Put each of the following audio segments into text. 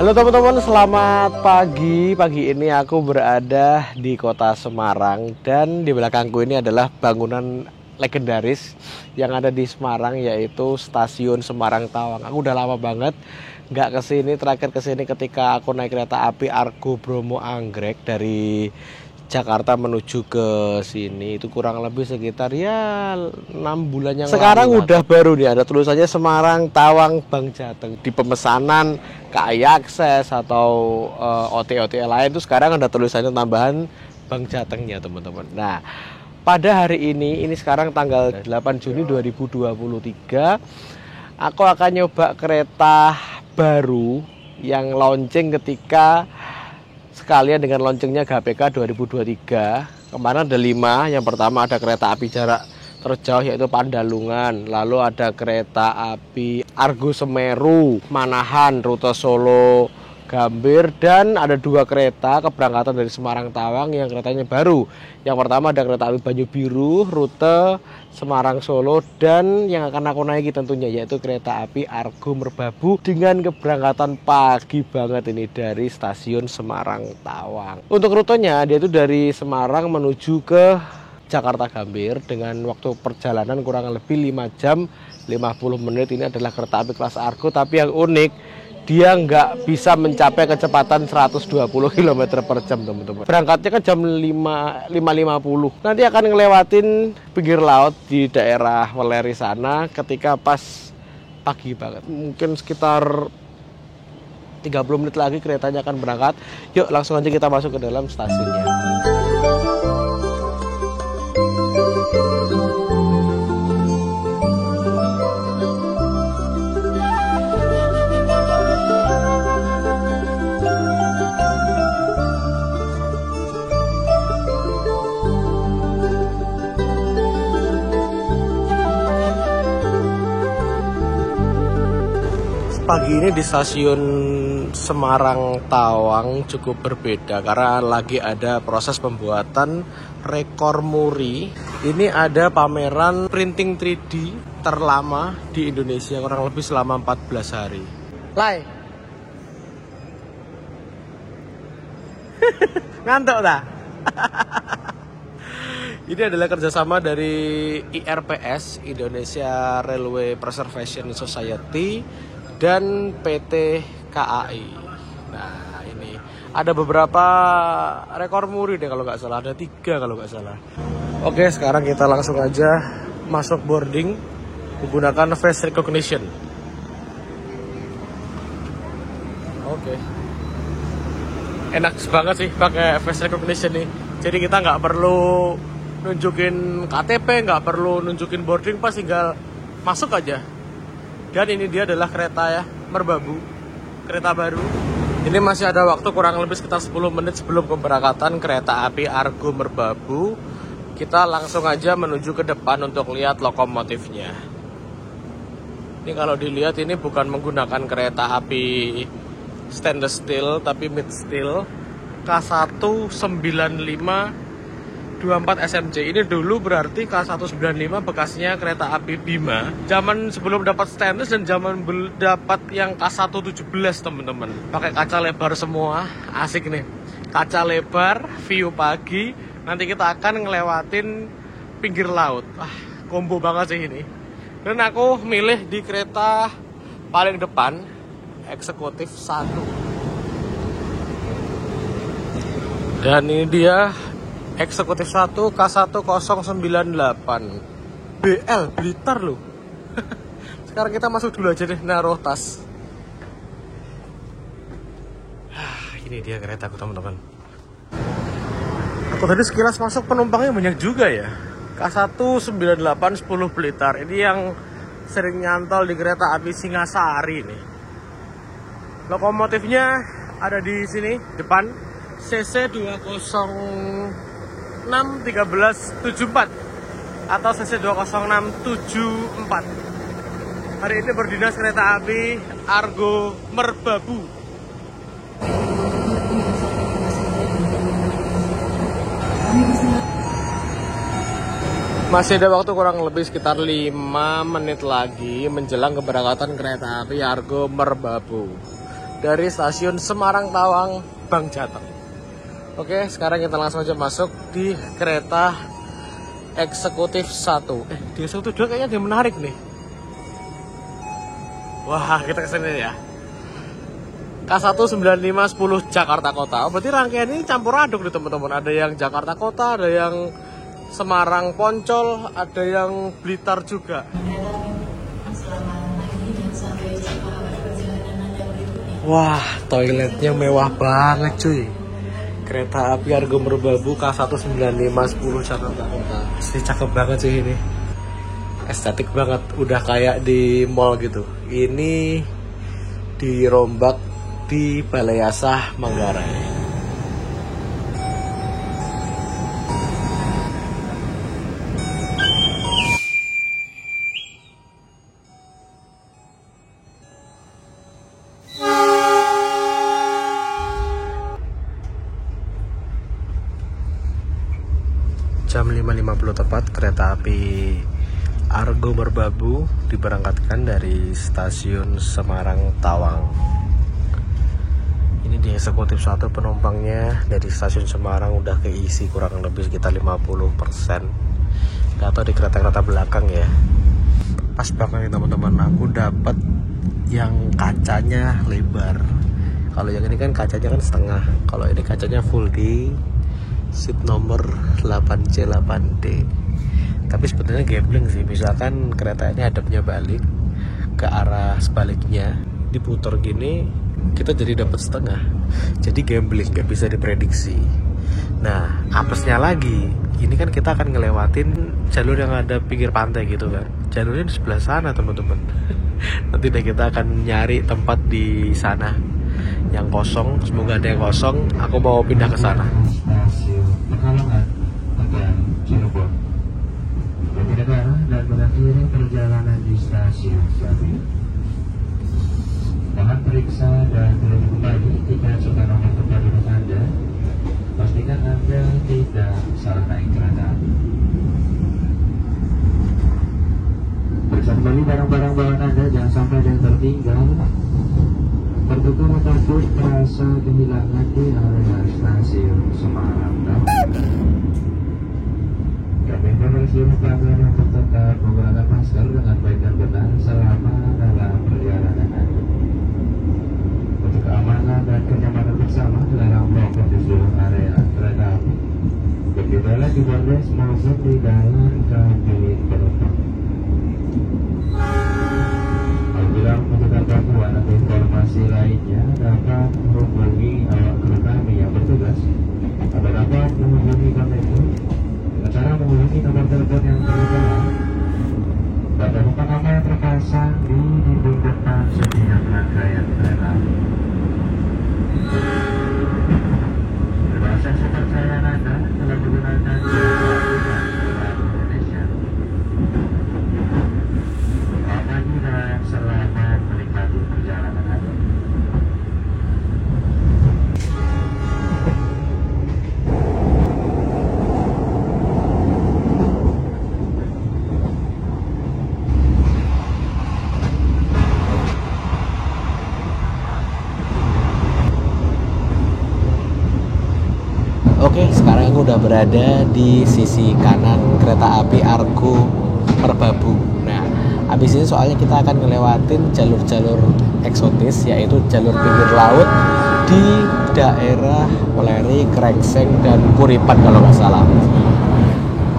Halo teman-teman, selamat pagi. Pagi ini aku berada di kota Semarang dan di belakangku ini adalah bangunan legendaris yang ada di Semarang, yaitu Stasiun Semarang Tawang. Aku udah lama banget nggak kesini. Terakhir kesini ketika aku naik kereta api Argo Bromo Anggrek dari Jakarta menuju ke sini, itu kurang lebih sekitar 6 bulan yang Sekarang lalu. udah baru nih, ada tulisannya Semarang Tawang Bang Jateng. Di pemesanan KAI Akses atau OT-OT lain itu sekarang ada tulisannya tambahan Bang Jatengnya, teman-teman. Nah, pada hari ini sekarang tanggal 8 Juni 2023, aku akan nyoba kereta baru yang launching ketika sekalian dengan launchingnya GPK 2023. Kemarin ada 5. Yang pertama ada kereta api jarak terjauh yaitu Pandalungan, lalu ada kereta api Argo Semeru Manahan rute Solo Gambir, dan ada 2 kereta keberangkatan dari Semarang Tawang yang keretanya baru. Yang pertama ada kereta api Banyu Biru rute Semarang Solo, dan yang akan aku naiki tentunya yaitu kereta api Argo Merbabu dengan keberangkatan pagi banget ini dari stasiun Semarang Tawang. Untuk rutenya dia itu dari Semarang menuju ke Jakarta Gambir dengan waktu perjalanan kurang lebih 5 jam 50 menit. Ini adalah kereta api kelas Argo, tapi yang unik dia nggak bisa mencapai kecepatan 120 km per jam, teman-teman. Berangkatnya kan jam 5.50. Nanti akan ngelewatin pinggir laut di daerah Weleri sana ketika pas pagi banget. Mungkin sekitar 30 menit lagi keretanya akan berangkat. Yuk langsung aja kita masuk ke dalam stasiunnya. Pagi ini di stasiun Semarang Tawang cukup berbeda karena lagi ada proses pembuatan rekor muri. Ini ada pameran printing 3D terlama di Indonesia, kurang lebih selama 14 hari. Lai. Ngantuk tak? Ini adalah kerjasama dari IRPS, Indonesia Railway Preservation Society, dan PT KAI. Nah, ini ada beberapa rekor muri deh kalau nggak salah, ada 3 kalau nggak salah. Oke, sekarang kita langsung aja masuk boarding menggunakan face recognition. Oke. Enak banget sih pakai face recognition nih. Jadi kita nggak perlu nunjukin KTP, nggak perlu nunjukin boarding pass, tinggal masuk aja. Dan ini dia adalah kereta ya, Merbabu, kereta baru. Ini masih ada waktu kurang lebih sekitar 10 menit sebelum keberangkatan kereta api Argo Merbabu. Kita langsung aja menuju ke depan untuk lihat lokomotifnya. Ini kalau dilihat ini bukan menggunakan kereta api stainless steel tapi mid steel K195 24 SMC. Ini dulu berarti K195 bekasnya kereta api Bima. Zaman sebelum dapat stainless dan zaman dapat yang K117, teman-teman. Pakai kaca lebar semua, asik nih. Kaca lebar, view pagi. Nanti kita akan ngelewatin pinggir laut. Combo banget sih ini. Dan aku milih di kereta paling depan, eksekutif 1. Dan ini dia Eksekutif 1 K1098 BL Blitar loh. Sekarang kita masuk dulu aja deh, naruh tas. Ini dia keretaku, teman-teman. Aku tadi sekilas masuk penumpangnya banyak juga ya. K198 10 Blitar. Ini yang sering nyantol di kereta api Singasari nih. Lokomotifnya ada di sini depan, CC 206-1374 atau CC 20674. Hari ini berdinas kereta api Argo Merbabu. Masih ada waktu kurang lebih sekitar 5 menit lagi menjelang keberangkatan kereta api Argo Merbabu. dari stasiun Semarang Tawang Bang Jateng. Oke, sekarang kita langsung aja masuk di kereta eksekutif 1. Di eksekutif 2 kayaknya dia menarik nih. Wah, kita kesini ya. K19510 Jakarta Kota. Berarti rangkaian ini campur aduk nih teman-teman. Ada yang Jakarta Kota, ada yang Semarang Poncol, ada yang Blitar juga. Wah, toiletnya mewah banget cuy. Kereta api Argo Merbabu K19510 Jakarta Kota. Ini cakep banget sih ini. Estetik banget, udah kayak di mall gitu. Ini dirombak di Balai Asah Manggarai. Jam 5.50 tepat kereta api Argo Merbabu diberangkatkan dari stasiun Semarang Tawang. Ini di eksekutif 1 penumpangnya dari stasiun Semarang udah keisi kurang lebih sekitar 50%. Gak tau di kereta-kereta belakang ya. Pas banget nih teman-teman, aku dapat yang kacanya lebar. Kalau yang ini kan kacanya kan setengah. Kalau ini kacanya full di seat nomor 8C8D. Tapi sebenarnya gambling sih, misalkan kereta ini hadapnya balik ke arah sebaliknya, diputar gini, kita jadi dapat setengah. Jadi gambling, nggak bisa diprediksi. Nah, apesnya lagi, ini kan kita akan ngelewatin jalur yang ada pinggir pantai gitu kan. Jalurnya di sebelah sana teman-teman. Nanti deh kita akan nyari tempat di sana yang kosong. Semoga ada yang kosong. Aku mau pindah ke sana. Stasiun Pekalongan, Tegal, Cirebon. Tidak arah dan berakhiri perjalanan di stasiun Gambir. Mohon periksa dan belum kembali jika sudah nomor tempat duduk Anda. Pastikan Anda tidak salah naik kereta. Periksa kembali barang-barang bawaan Anda, jangan sampai ada yang tertinggal, tertukar ataupun merasa kehilangan di area stasiun Semarang. Kami informasi pelanggan untuk tetap menggunakan masker dengan baik dan benar selama dalam perjalanan Anda. Untuk keamanan dan kenyamanan bersama, dilarang merokok di seluruh area kereta api, baik di toilet, di bordes maupun di dalam kabin penumpang. Apabila membutuhkan bantuan atau informasi lainnya, dapat menghubungi awak kru kami yang bertugas atau dapat menghubungi kami dengan cara menghubungi nomor telepon yang tertera pada buka nama yang terpasang di dinding depan setiap rangkaian kereta. Terima kasih percayaan Anda telah menggunakan jasa kereta Indonesia. Selamat pagi dan selamat menikmati perjalanan Anda. Oke, sekarang aku udah berada di sisi kanan kereta api Argo Merbabu. Nah, habis ini soalnya kita akan ngelewatin jalur-jalur eksotis, yaitu jalur pinggir laut di daerah Weleri, Krengseng, dan Kuripan kalau nggak salah.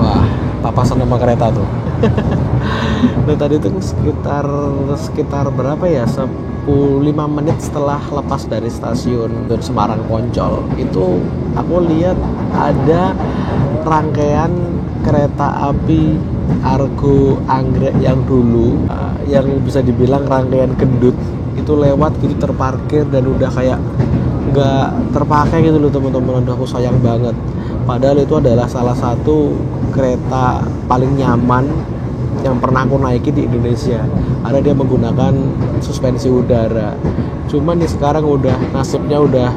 Wah, papasan nama kereta tuh. Nah, tadi tuh sekitar berapa ya? 5 menit setelah lepas dari stasiun Semarang Poncol itu aku lihat ada rangkaian kereta api Argo Anggrek yang dulu yang bisa dibilang rangkaian gendut itu lewat gitu, terparkir dan udah kayak nggak terpakai gitu loh teman-teman. Udah aku sayang banget, padahal itu adalah salah satu kereta paling nyaman yang pernah aku naiki di Indonesia, karena dia menggunakan suspensi udara. Cuman nih sekarang udah nasibnya udah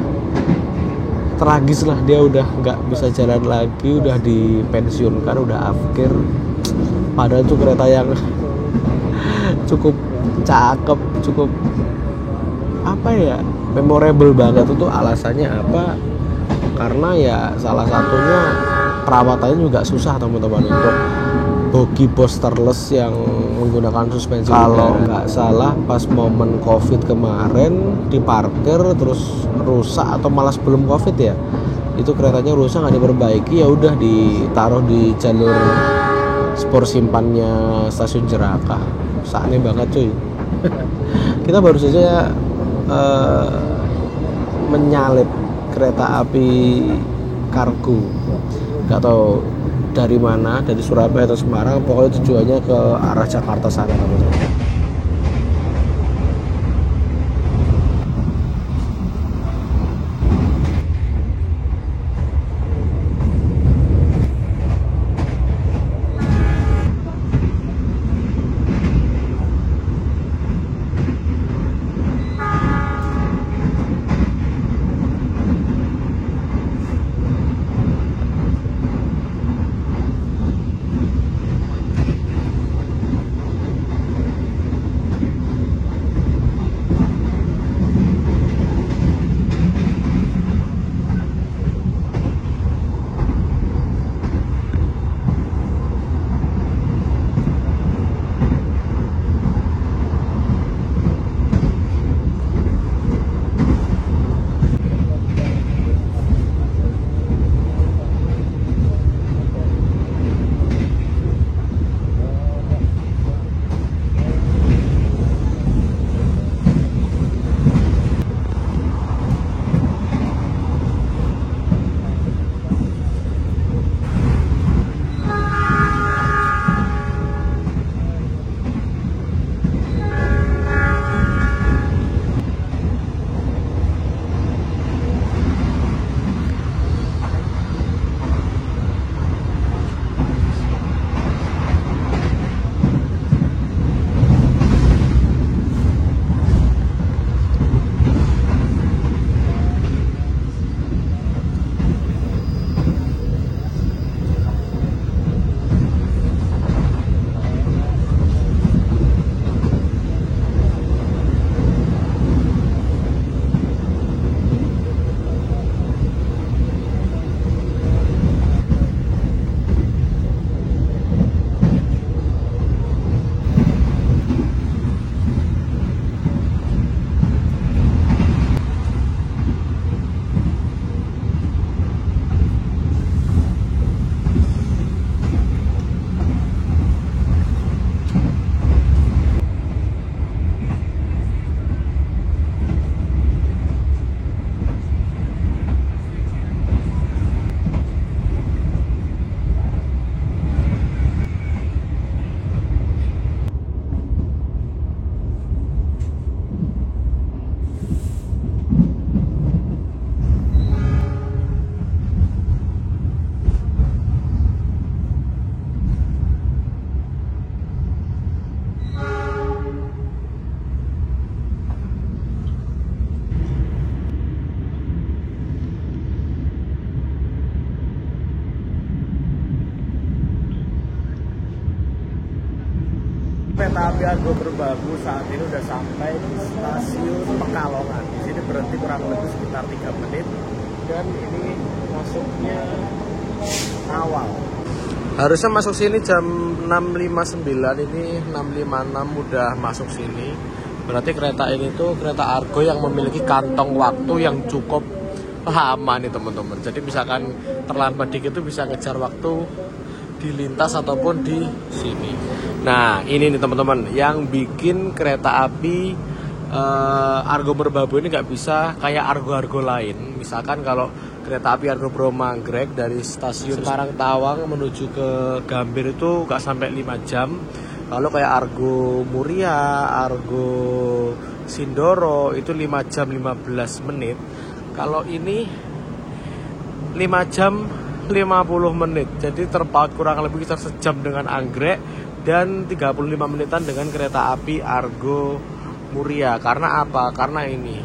tragis lah, dia udah nggak bisa jalan lagi, udah dipensiunkan, udah afkir. Padahal itu kereta yang cukup cakep, cukup apa ya, memorable banget. Itu alasannya apa? Karena ya salah satunya perawatannya juga susah teman-teman, untuk bogi posterless yang menggunakan suspensi kalau nggak salah pas momen covid kemarin diparkir terus rusak, atau malah sebelum covid ya, itu keretanya rusak nggak diperbaiki, ya udah ditaruh di jalur spor simpannya stasiun Jerakah. Sakne banget cuy. Kita baru saja menyalip kereta api kargo, nggak tahu dari mana, dari Surabaya atau Semarang, pokoknya tujuannya ke arah Jakarta sana teman-teman. Kereta api Argo Merbabu saat ini udah sampai di stasiun Pekalongan. Di sini berhenti kurang lebih sekitar 3 menit dan ini masuknya awal. Harusnya masuk sini jam 6.59, ini 6.56 udah masuk sini. Berarti kereta ini tuh kereta Argo yang memiliki kantong waktu yang cukup lama nih teman-teman. Jadi misalkan terlambat dikit tuh bisa ngejar waktu di lintas ataupun di sini. Nah ini nih teman-teman yang bikin kereta api Argo Merbabu ini nggak bisa kayak argo-argo lain. Misalkan kalau kereta api Argo Bromanggrek dari stasiun Semarang Tawang menuju ke Gambir itu nggak sampai 5 jam. Kalau kayak Argo Muria, Argo Sindoro itu 5 jam 15 menit. Kalau ini 5 jam 50 menit. Jadi terpaut kurang lebih sekitar sejam dengan anggrek dan 35 menitan dengan kereta api Argo Muria. Karena apa? Karena ini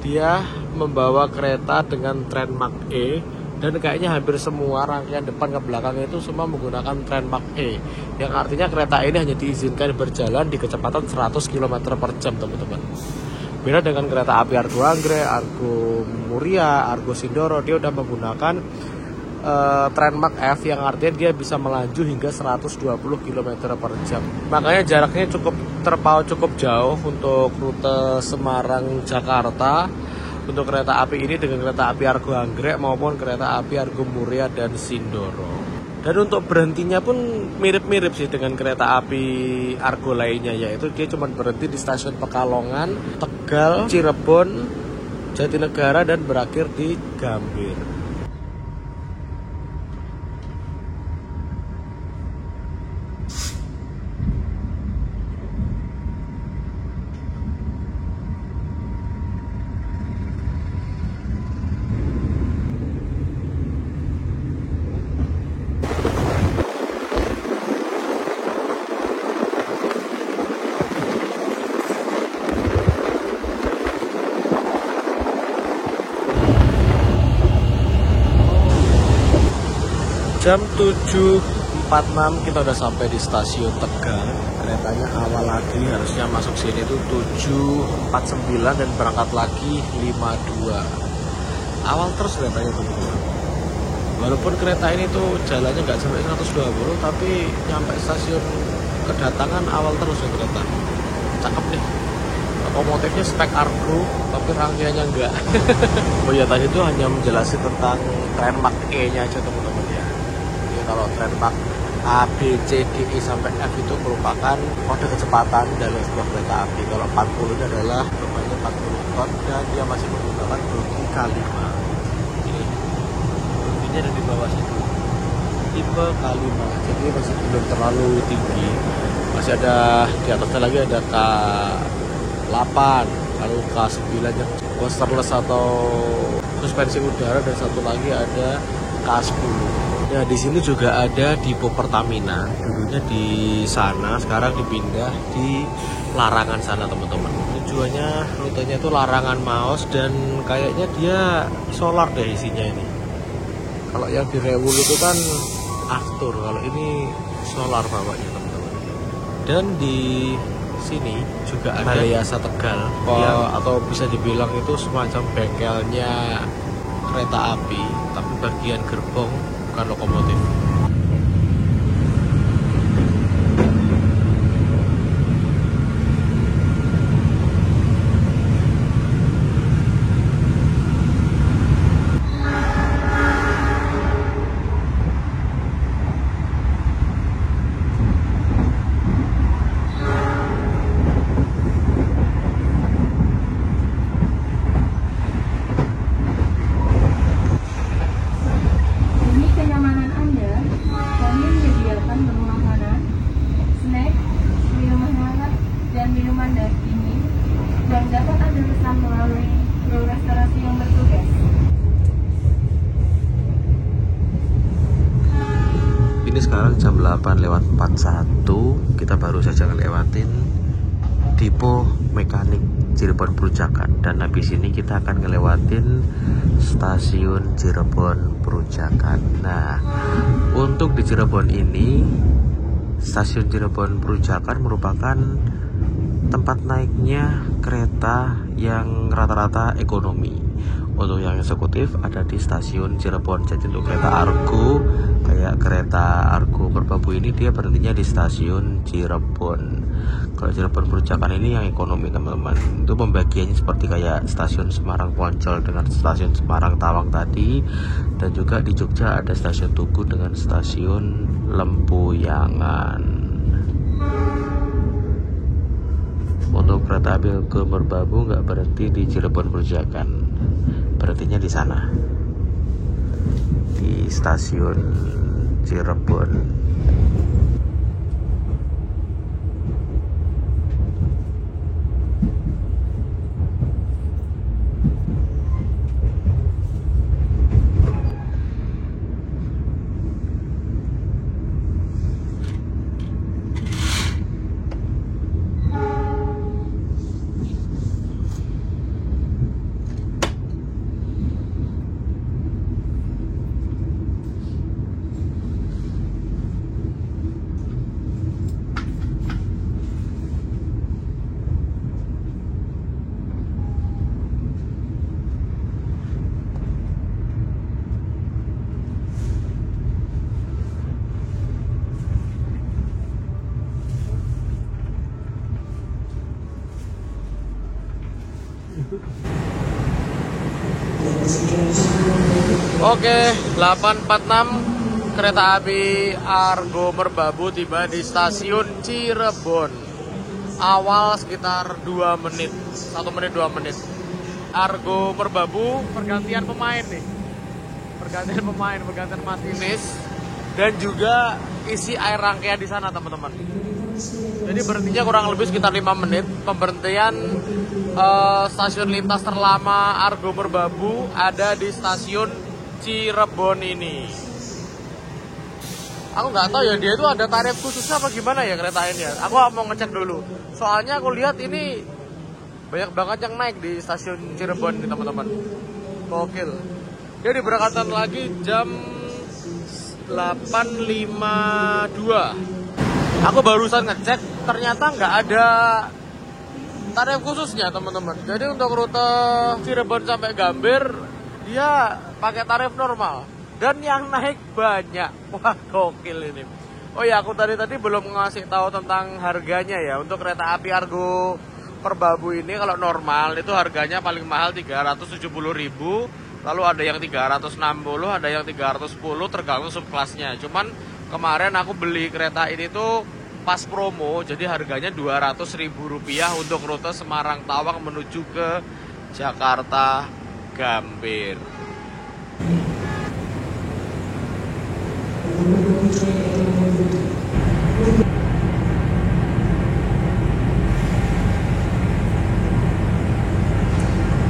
dia membawa kereta dengan tren Mark E dan kayaknya hampir semua rangkaian depan ke belakang itu semua menggunakan tren Mark E, yang artinya kereta ini hanya diizinkan berjalan di kecepatan 100 km per jam teman-teman. Beda dengan kereta api Argo Anggrek, Argo Muria, Argo Sindoro, dia udah menggunakan Trendmark F yang artinya dia bisa melaju hingga 120 km per jam. Makanya jaraknya terpaut cukup jauh untuk rute Semarang Jakarta untuk kereta api ini dengan kereta api Argo Anggrek maupun kereta api Argo Muria dan Sindoro. Dan untuk berhentinya pun mirip-mirip sih dengan kereta api Argo lainnya, yaitu dia cuma berhenti di stasiun Pekalongan, Tegal, Cirebon, Jatinegara dan berakhir di Gambir. Jam 7.46 kita udah sampai di stasiun Tegal. Keretanya awal lagi, harusnya masuk sini tuh 7.49 dan berangkat lagi 5.2. Awal terus keretanya teman-teman. Walaupun kereta ini tuh jalannya nggak sampai 120, tapi nyampe stasiun kedatangan awal terus ya kereta. Cakep nih. Lokomotifnya spek Argo, tapi rangkaiannya enggak. Oh ya, tadi itu hanya menjelaskan tentang Trendmark E-nya aja teman-teman ya. Kalau Trendmark A, B, C, D, E sampai F itu merupakan kode kecepatan dari sebuah kereta api. Kalau 40 ini adalah bebannya 40 ton dan dia masih menggunakan bogi K5. Ini boginya ada di bawah situ, tipe K5, jadi masih belum terlalu tinggi. Masih ada di atasnya lagi ada K8, lalu K9 yang posterless atau suspensi udara, dan satu lagi ada K10. Ya, di sini juga ada Depo Pertamina. Dulunya di sana, sekarang dipindah di Larangan sana, teman-teman. Tujuannya rutenya itu Larangan Maos dan kayaknya dia solar deh isinya ini. Kalau yang di Rewul itu kan aftur, kalau ini solar bawahnya, teman-teman. Dan di sini juga ada Yasa Tegal, atau bisa dibilang itu semacam bengkelnya kereta api, tapi bagian gerbong bukan lokomotif. Ini sekarang jam 8:41, kita baru saja ngelewatin Depo Mekanik Cirebon Perujakan, dan habis ini kita akan ngelewatin stasiun Cirebon Perujakan. Nah, untuk di Cirebon ini, stasiun Cirebon Perujakan merupakan tempat naiknya kereta yang rata-rata ekonomi. Untuk yang eksekutif ada di stasiun Cirebon. Jadi untuk kereta Argo, kayak kereta Argo Merbabu ini, dia berhentinya di stasiun Cirebon. Kalau Cirebon Perujakan ini yang ekonomi, teman-teman. Itu pembagiannya seperti kayak stasiun Semarang Poncol dengan stasiun Semarang Tawang tadi, dan juga di Jogja ada stasiun Tugu dengan stasiun Lempuyangan. Untuk kereta api Argo Merbabu nggak berhenti di Cirebon Perujakan, berhentinya di sana, di stasiun Cirebon. Oke, 846 kereta api Argo Merbabu tiba di stasiun Cirebon. Awal sekitar 2 menit, 1 menit 2 menit. Argo Merbabu pergantian pemain nih. Pergantian pemain, pergantian masinis dan juga isi air rangkaian di sana, teman-teman. Jadi berhentinya kurang lebih sekitar 5 menit. Pemberhentian stasiun lintas terlama Argo Merbabu ada di stasiun Cirebon ini. Aku nggak tahu ya, dia itu ada tarif khususnya apa gimana ya kereta ini ya. Aku mau ngecek dulu. Soalnya aku lihat ini banyak banget yang naik di stasiun Cirebon nih, teman-teman. Gokil. Dia diberangkatkan lagi jam 8.52. Aku barusan ngecek, ternyata nggak ada tarif khususnya, teman-teman. Jadi untuk rute Cirebon sampai Gambir dia pakai tarif normal dan yang naik banyak. Wah, gokil ini. Oh ya, aku tadi belum ngasih tahu tentang harganya ya. Untuk kereta api Argo Merbabu ini kalau normal itu harganya paling mahal 370.000. Lalu ada yang 360, ada yang 310 tergantung subkelasnya. Cuman kemarin aku beli kereta ini tuh pas promo, jadi harganya Rp200.000 untuk rute Semarang Tawang menuju ke Jakarta Gambir.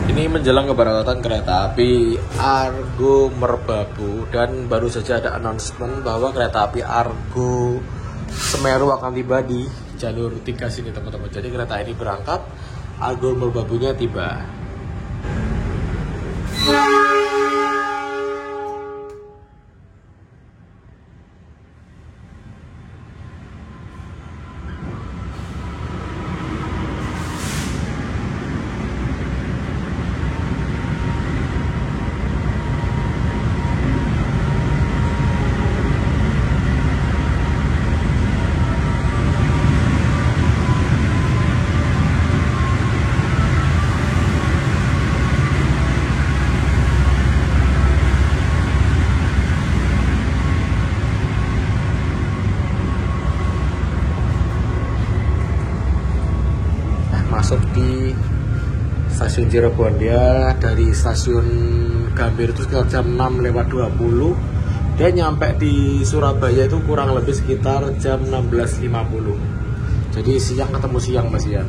Ini menjelang keberangkatan kereta api Argo Merbabu dan baru saja ada announcement bahwa kereta api Argo Semeru akan tiba di jalur 3 sini, teman-teman. Jadi kereta ini berangkat, Argo Merbabunya tiba. Masuk di stasiun Cirebon, dia dari stasiun Gambir itu sekitar jam 6:20. Dia nyampe di Surabaya itu kurang lebih sekitar jam 16.50. Jadi siang ketemu siang, Mas Ian.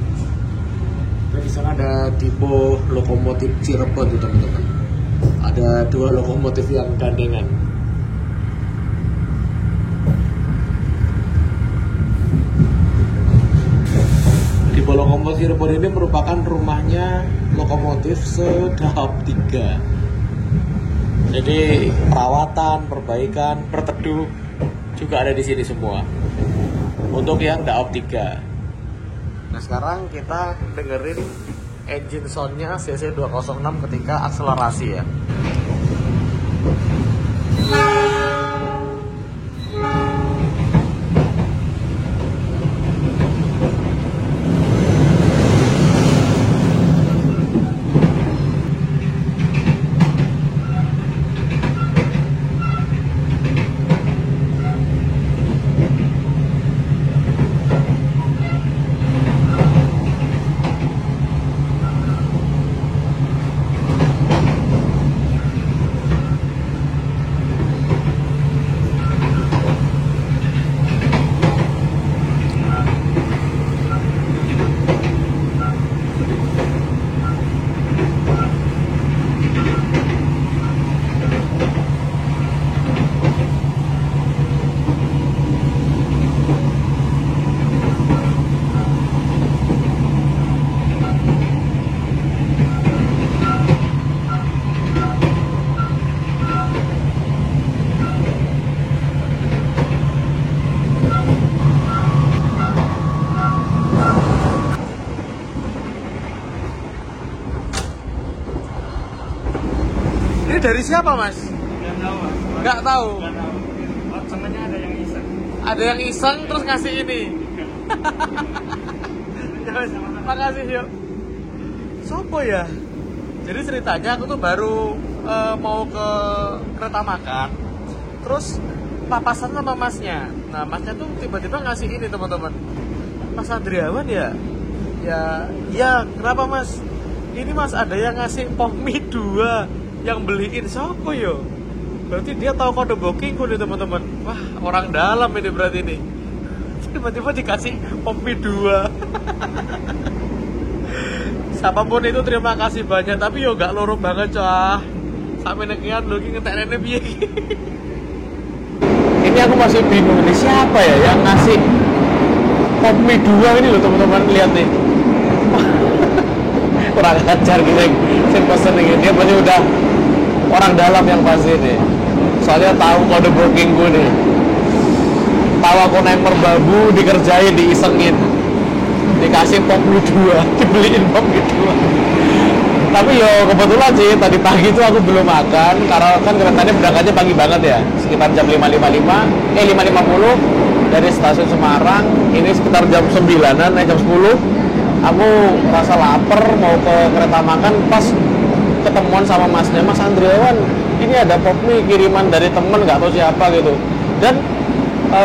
Dan di sana ada tipe lokomotif Cirebon tuh, teman-teman. Ada 2 lokomotif yang gandengan. Lokomotif Cirebon ini merupakan rumahnya lokomotif Sedahap 3. Jadi perawatan, perbaikan, perteduh juga ada di sini semua. Untuk yang Daop 3. Nah, sekarang kita dengerin engine sound-nya CC206 ketika akselerasi ya. Ini dari siapa, Mas? Nggak tahu, Mas. Nggak tahu. Nggak tahu. Oh, sebenarnya ada yang iseng. Ada yang iseng terus ngasih ini. Makasih yuk. Sopo ya? Jadi ceritanya aku tuh baru mau ke kereta makan, terus papasan sama masnya. Nah masnya tuh tiba-tiba ngasih ini teman-teman, Mas Andriawan ya kenapa mas? Ini mas ada yang ngasih Popmi 2 yang beliin siapa yo? Berarti dia tahu kode bookingku nih teman-teman. Wah orang dalam ini berarti ini. Tiba-tiba dikasih Popmi 2. Siapapun itu terima kasih banyak, tapi yo gak loro banget cah. Sampai nekian lo ngetek piye. Ini aku masih bingung nih siapa ya yang ngasih Popmi 2 ini loh teman-teman, lihat nih. Kurang ajar gitu yang pesen ini, dia pasti udah orang dalam yang pasti nih. Soalnya tahu kode booking gue nih, tahu aku naik merbabu, dikerjain, diisengin, dikasih Popmi 2, dibeliin Popmi 2. Tapi yo kebetulan sih tadi pagi itu aku belum makan karena kan keretanya berangkatnya pagi banget ya, sekitar jam 5.50 dari stasiun Semarang. Ini sekitar jam 9-an, jam 10 aku rasa lapar mau ke kereta makan, pas ketemuan sama masnya, Mas Andriawan ini ada Popmi kiriman dari temen nggak tahu siapa gitu. Dan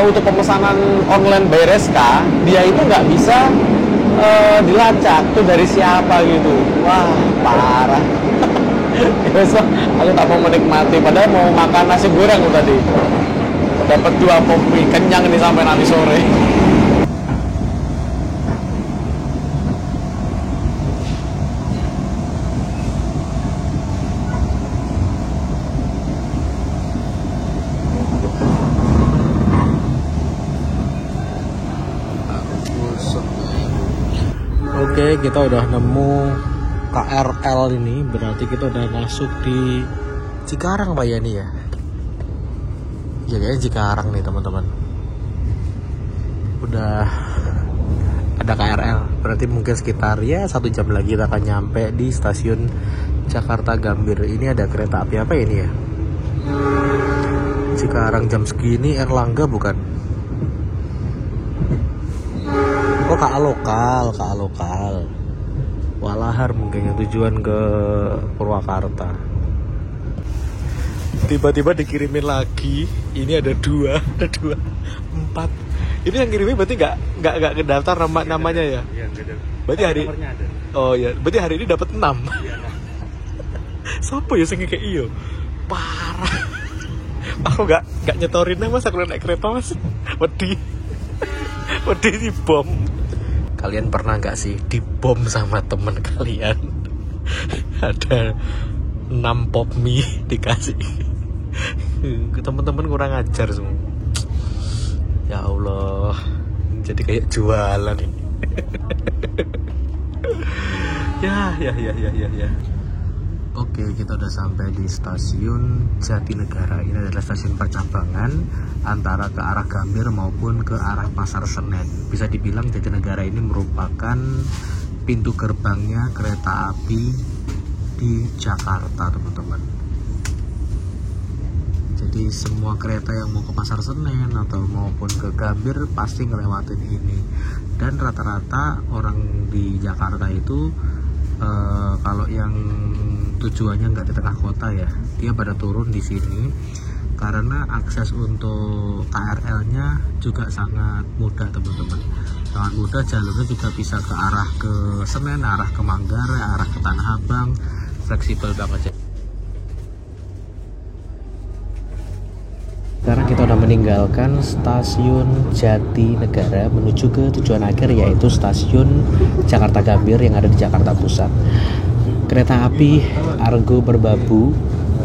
untuk pemesanan online by Reska dia itu nggak bisa dilacak tuh dari siapa gitu. Wah parah. Besok aku tak mau menikmati, padahal mau makan nasi goreng tadi. Dapat 2 Popmi, kenyang ini sampai nanti sore. Oke, kita udah nemu KRL ini, berarti kita udah masuk di Cikarang Pak ya nih ya. Ya kayaknya Cikarang nih teman-teman. Udah ada KRL, berarti mungkin sekitar ya 1 jam lagi kita akan nyampe di stasiun Jakarta Gambir. Ini ada kereta api apa ini ya? Cikarang jam segini Erlangga bukan? Oh KA lokal. Walahar mungkin yang tujuan ke Purwakarta. Tiba-tiba dikirimin lagi. Ini ada 4. Ini yang kirimnya berarti nggak ke daftar namanya ya? Iya, berarti hari ada. Oh ya, berarti hari ini dapat 6. Iya. Siapa ya sing kayak iyo? Parah. Aku nggak nyetorin mas, aku naik kereta mas. Wedi di bom. Kalian pernah nggak sih dibom sama temen kalian? Ada 6 Popmi dikasih. Temen-temen kurang ajar semua. Ya Allah, jadi kayak jualan ini. Ya. Oke, kita udah sampai di stasiun Jatinegara. Ini adalah stasiun percabangan antara ke arah Gambir maupun ke arah Pasar Senen. Bisa dibilang Jatinegara ini merupakan pintu gerbangnya kereta api di Jakarta, teman-teman. Jadi semua kereta yang mau ke Pasar Senen atau maupun ke Gambir pasti ngelewatin ini. Dan rata-rata orang di Jakarta itu kalau yang tujuannya nggak di tengah kota ya, dia pada turun di sini karena akses untuk KRL-nya juga sangat mudah teman-teman. Sangat mudah, jalurnya juga bisa ke arah ke Senen, arah ke Manggarai, arah ke Tanah Abang, fleksibel banget ya. Sekarang kita udah meninggalkan stasiun Jatinegara menuju ke tujuan akhir, yaitu stasiun Jakarta Gambir yang ada di Jakarta Pusat. Kereta api Argo Merbabu.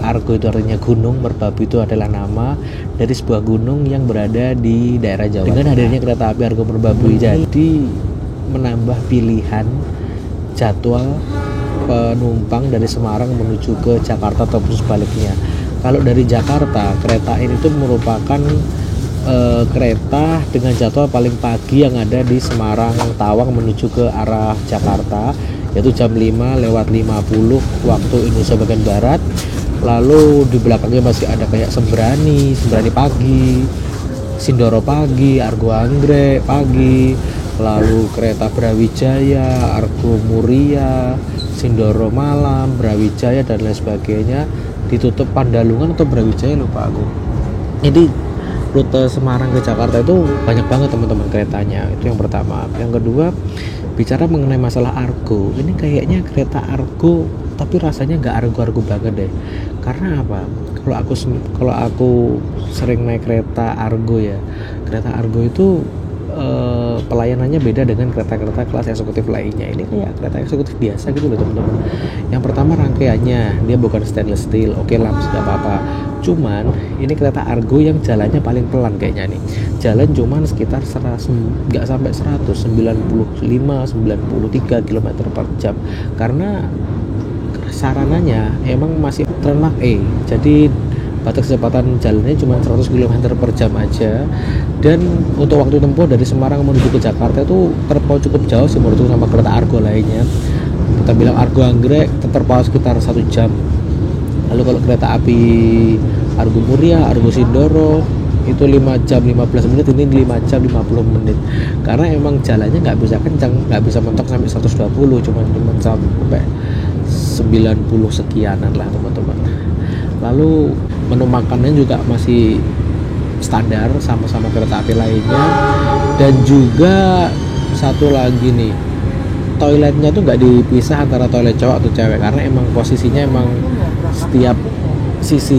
Argo itu artinya gunung, Merbabu itu adalah nama dari sebuah gunung yang berada di daerah Jawa. Dengan hadirnya kereta api Argo Merbabu jadi menambah pilihan jadwal penumpang dari Semarang menuju ke Jakarta ataupun sebaliknya. Kalau dari Jakarta, kereta ini tuh merupakan kereta dengan jadwal paling pagi yang ada di Semarang Tawang menuju ke arah Jakarta, yaitu jam 5:50 waktu Indonesia bagian Barat. Lalu di belakangnya masih ada kayak Sembrani pagi, Sindoro pagi, Argo Anggrek pagi, lalu kereta Brawijaya, Argo Muria, Sindoro malam, Brawijaya dan lain sebagainya. ditutup Pandalungan atau Brawijaya lupa aku. Jadi rute Semarang ke Jakarta itu banyak banget teman-teman keretanya, itu yang pertama. Yang kedua, bicara mengenai masalah Argo, ini kayaknya kereta Argo tapi rasanya nggak Argo-Argo banget deh. Karena apa? Kalau aku sering naik kereta Argo ya, kereta Argo itu pelayanannya beda dengan kereta-kereta kelas eksekutif lainnya. Ini kayak kereta eksekutif biasa gitu loh teman-teman. Yang pertama rangkaiannya dia bukan stainless steel, oke lah nggak apa-apa. Cuman ini kereta Argo yang jalannya paling pelan kayaknya nih. Jalan cuman sekitar 100, nggak sampai 195-93 km per jam. Karena sarananya emang masih Trans E. Jadi batas kecepatan jalannya cuma 100 km per jam aja, dan untuk waktu tempuh dari Semarang menuju ke Jakarta itu terpaut cukup jauh sih menurutku sama kereta Argo lainnya. Kita bilang Argo Anggrek terpaut sekitar 1 jam. Lalu kalau kereta api Argo Muria, Argo Sindoro itu 5 jam 15 menit, ini 5 jam 50 menit. Karena emang jalannya nggak bisa kencang, nggak bisa mentok sampai 120, cuma sampai 90 sekianan lah teman-teman. Lalu menu makannya juga masih standar sama-sama kereta api lainnya. Dan juga satu lagi nih, toiletnya tuh nggak dipisah antara toilet cowok atau cewek, karena emang posisinya emang setiap sisi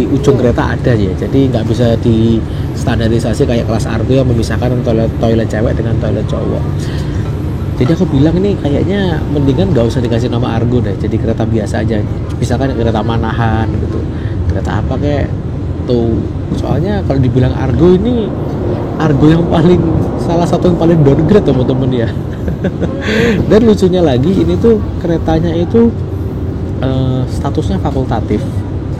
ujung kereta ada ya, jadi nggak bisa di standarisasi kayak kelas Argo yang memisahkan toilet cewek dengan toilet cowok. Jadi aku bilang ini kayaknya mendingan nggak usah dikasih nama Argo deh, jadi kereta biasa aja, misalkan kereta Manahan gitu, kereta apa kayak tuh. Soalnya kalau dibilang Argo, ini Argo yang paling, salah satu yang paling downgrade teman-teman ya. Dan lucunya lagi ini tuh keretanya itu statusnya fakultatif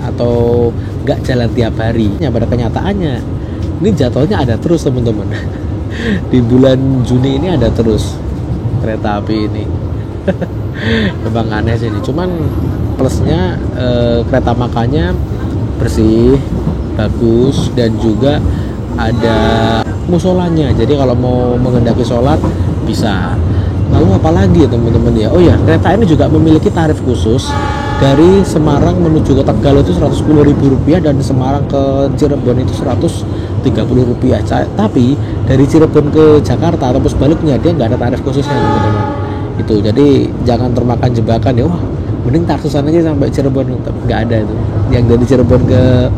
atau nggak jalan tiap hari. Ya, pada kenyataannya ini jadwalnya ada terus teman-teman. Di bulan Juni ini ada terus kereta api ini. Memang aneh sih ini. Cuman plusnya kereta makannya bersih, bagus, dan juga ada musolanya. Jadi kalau mau mengendaki sholat bisa. Lalu apalagi ya teman-teman ya? Oh ya, kereta ini juga memiliki tarif khusus. Dari Semarang menuju ke Tegal itu Rp110.000, dan Semarang ke Cirebon itu Rp130. Tapi dari Cirebon ke Jakarta atau sebaliknya dia nggak ada tarif khususnya teman-teman. Itu jadi jangan termakan jebakan ya. Wah, mending taksusan aja sampai Cirebon, nggak ada itu. Yang dari Cirebon ke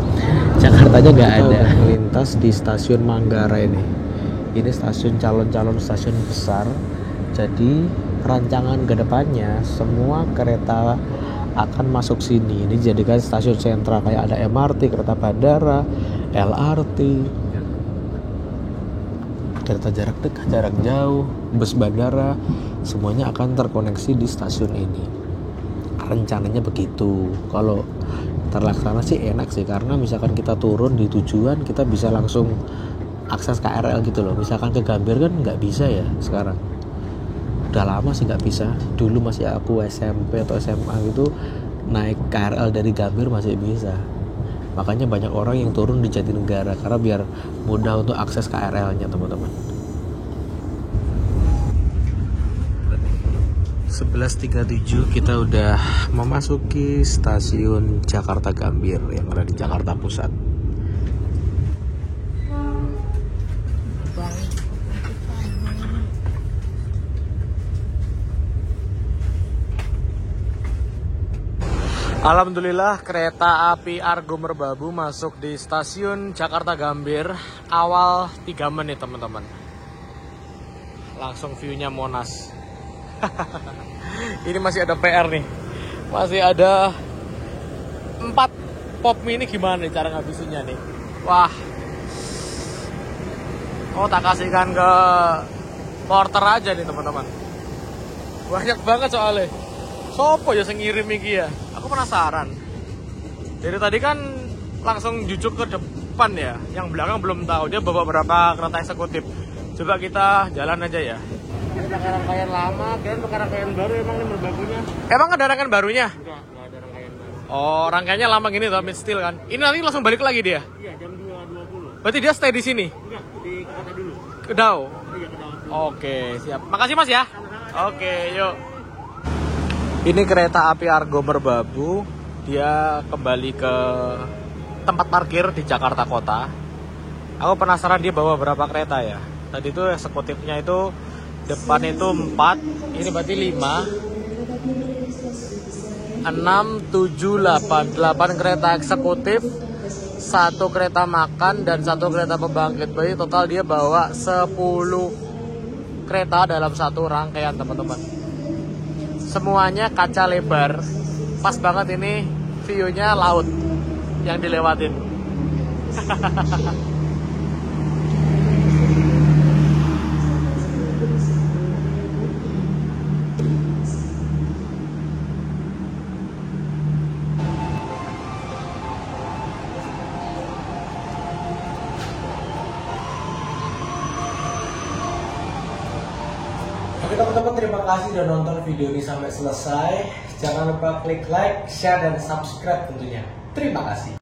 Jakartanya nggak ada. Melintas di stasiun Manggarai ini. Ini stasiun calon-calon stasiun besar. Jadi rancangan kedepannya semua kereta akan masuk sini. Ini dijadikan stasiun sentral, kayak ada MRT, kereta bandara, LRT, kereta jarak dekat, jarak jauh, bus bandara, semuanya akan terkoneksi di stasiun ini. Rencananya begitu. Kalau terlaksana sih enak sih, karena misalkan kita turun di tujuan kita bisa langsung akses KRL gitu loh. Misalkan ke Gambir kan nggak bisa ya sekarang. Udah lama sih nggak bisa. Dulu masih aku SMP atau SMA gitu naik KRL dari Gambir masih bisa. Makanya banyak orang yang turun di Jatinegara karena biar mudah untuk akses KRL-nya teman-teman. 11.37 kita udah memasuki stasiun Jakarta Gambir yang ada di Jakarta Pusat. Alhamdulillah kereta api Argo Merbabu masuk di stasiun Jakarta Gambir awal 3 menit teman-teman. Langsung view-nya Monas. Ini masih ada PR nih. Masih ada 4 pop mini, gimana nih cara ngabisinnya nih. Wah. Oh, tak kasihkan ke porter aja nih teman-teman. Banyak banget soalnya. Sopo ya sing ngirim iki ya? Aku penasaran. Dari tadi kan langsung jujuk ke depan ya. Yang belakang belum tahu dia bawa berapa kereta eksekutif. Coba kita jalan aja ya. Ini pakai rangkaian lama, kalian pakai rangkaian baru emang ini Merbabunya. Emang ada rangkaian barunya? Enggak ada rangkaian baru. Oh, rangkaiannya lama gini tuh, mid steel kan. Ini nanti langsung balik lagi dia? Iya, jam 2.20. Berarti dia stay di sini? Enggak, di kota dulu. Ke Dau? Iya, ke Dau. Oke, siap. Makasih Mas ya. Oke, yuk. Ini kereta api Argo Merbabu dia kembali ke tempat parkir di Jakarta Kota. Aku penasaran dia bawa berapa kereta ya. Tadi itu eksekutifnya itu depan itu 4, ini berarti 5, 6, 7, 8 kereta eksekutif, 1 kereta makan dan 1 kereta pembangkit. Berarti total dia bawa 10 kereta dalam satu rangkaian, teman-teman. Semuanya kaca lebar. Pas banget ini view-nya laut yang dilewatin. Oke teman-teman, terima kasih sudah nonton video ini sampai selesai. Jangan lupa klik like, share, dan subscribe tentunya. Terima kasih.